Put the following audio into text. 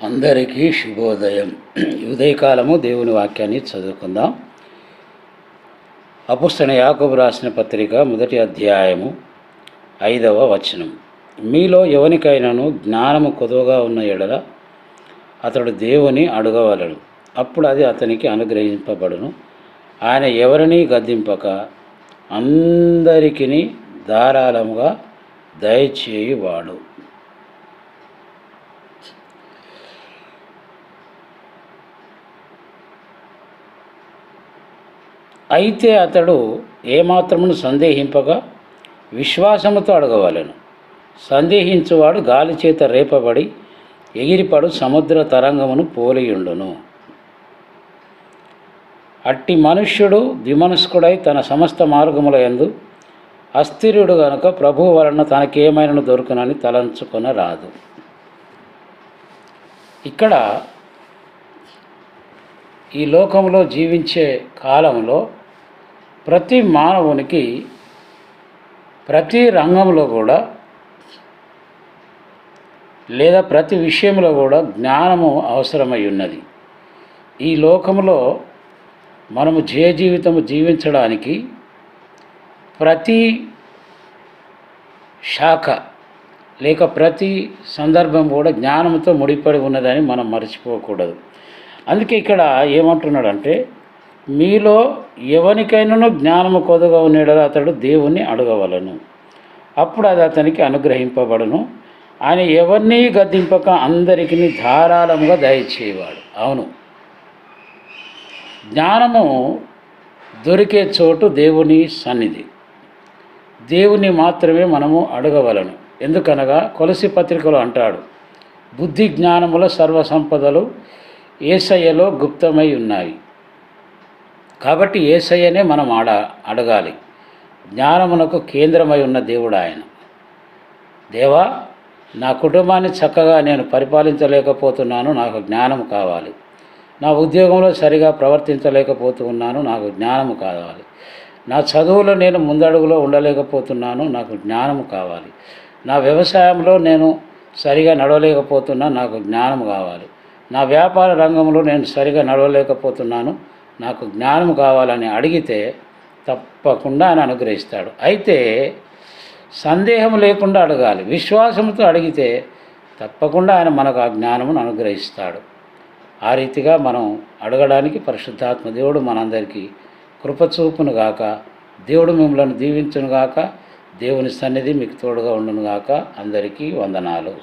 అందరికీ శుభోదయం. ఉదయకాలము దేవుని వాక్యాన్ని చదువుకుందాం. అపొస్తలుడైన యాకోబు రాసిన పత్రిక 1వ అధ్యాయము 5వ వచనం. మీలో ఎవనికైనాను జ్ఞానము కొదువగా ఉన్న ఎడల అతడు దేవుని అడగవలెను, అప్పుడు అది అతనికి అనుగ్రహింపబడును. ఆయన ఎవరిని గద్దింపక అందరికిని ధారాళముగా దయచేయువాడు. అయితే అతడు ఏమాత్రమును సందేహింపగా విశ్వాసముతో అడగవలెను. సందేహించువాడు గాలి చేత రేపబడి ఎగిరిపడు సముద్ర తరంగమును పోలియుండును. అట్టి మనుష్యుడు ద్విమనస్కుడై తన సమస్త మార్గముల యందు అస్థిరుడు గనుక ప్రభువు వలన తనకేమైనా దొరుకునని తలంచుకొనరాదు. ఇక్కడ ఈ లోకంలో జీవించే కాలంలో ప్రతి మానవునికి ప్రతి రంగంలో కూడా లేదా ప్రతి విషయంలో కూడా జ్ఞానము అవసరమై ఉన్నది. ఈ లోకంలో మనము జీవితము జీవించడానికి ప్రతి శాఖ లేక ప్రతి సందర్భం కూడా జ్ఞానంతో ముడిపడి ఉన్నదని మనం మర్చిపోకూడదు. అందుకే ఇక్కడ ఏమంటున్నాడంటే, మీలో ఎవనికైనాను జ్ఞానము కొదువగా ఉన్నాడో అతడు దేవుణ్ణి అడగవలను, అప్పుడు అది అతనికి అనుగ్రహింపబడును. ఆయన ఎవరిని గద్దింపక అందరికీ ధారాళముగా దయచేవాడు. అవును, జ్ఞానము దొరికే చోటు దేవుని సన్నిధి. దేవుని మాత్రమే మనము అడగవలను. ఎందుకనగా కొలసి పత్రికలో అంటాడు, బుద్ధి జ్ఞానముల సర్వసంపదలు యేసయ్యలో గుప్తమై ఉన్నాయి. కాబట్టి యేసయ్యనే మనం అడగాలి. జ్ఞానమునకు కేంద్రమై ఉన్న దేవుడు ఆయన. దేవా, నా కుటుంబాన్ని చక్కగా నేను పరిపాలించలేకపోతున్నాను, నాకు జ్ఞానం కావాలి. నా ఉద్యోగంలో సరిగా ప్రవర్తించలేకపోతున్నాను, నాకు జ్ఞానము కావాలి. నా చదువులో నేను ముందడుగులో ఉండలేకపోతున్నాను, నాకు జ్ఞానము కావాలి. నా వ్యవసాయంలో నేను సరిగా నడవలేకపోతున్నాను, నాకు జ్ఞానం కావాలి. నా వ్యాపార రంగంలో నేను సరిగా నడవలేకపోతున్నాను, నాకు జ్ఞానం కావాలని అడిగితే తప్పకుండా ఆయన అనుగ్రహిస్తాడు. అయితే సందేహం లేకుండా అడగాలి. విశ్వాసంతో అడిగితే తప్పకుండా ఆయన మనకు ఆ జ్ఞానమును అనుగ్రహిస్తాడు. ఆ రీతిగా మనం అడగడానికి పరిశుద్ధాత్మ దేవుడు మనందరికీ కృపచూపును గాక. దేవుడు మిమ్మల్ని దీవించును గాక. దేవుని సన్నిధి మీకు తోడుగా ఉండును గాక. అందరికీ వందనాలు.